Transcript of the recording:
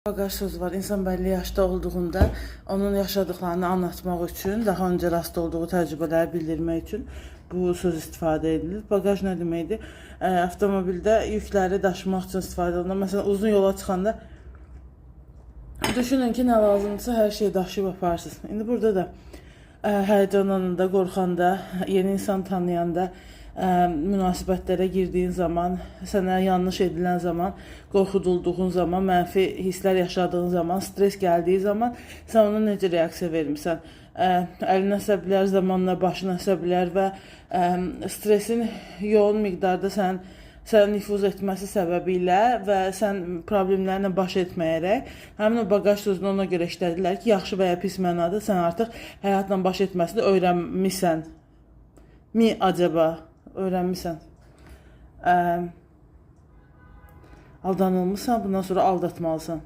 Bagaj sözü var. İnsan belli yaşda olduğunda onun yaşadıklarını anlatmaq üçün, daha öncə rast olduğu təcrübələri bildirmək üçün bu söz istifadə edilir. Bagaj nə deməkdir? Avtomobildə yükləri daşımaq üçün istifadə olunur. Məsələn, uzun yola çıxanda düşünün ki, nə lazımdırsa hər şeyi daşıyıb aparırsınız. İndi burada da həyəcanlananda, qorxanda, yeni insan tanıyanda, münasibətlərə girdiyin zaman, sənə yanlış edilən zaman, qorxudulduğun zaman, mənfi hisslər yaşadığın zaman, stres gəldiyi zaman sən ona necə reaksiya vermirsən? Əlin əsə bilər, zamanla başın əsə bilər və stresin yoğun miqdarda sənə nüfuz etməsi səbəbilə və sən problemlərlə baş etməyərək həmin o bagaj sözünü ona görə işlədilər ki, yaxşı və ya pis mənada sən artıq həyatla baş etməsini öyrənmisən. Acaba öyrənmisən? Aldanılmışsan, bundan sonra aldatmalısan.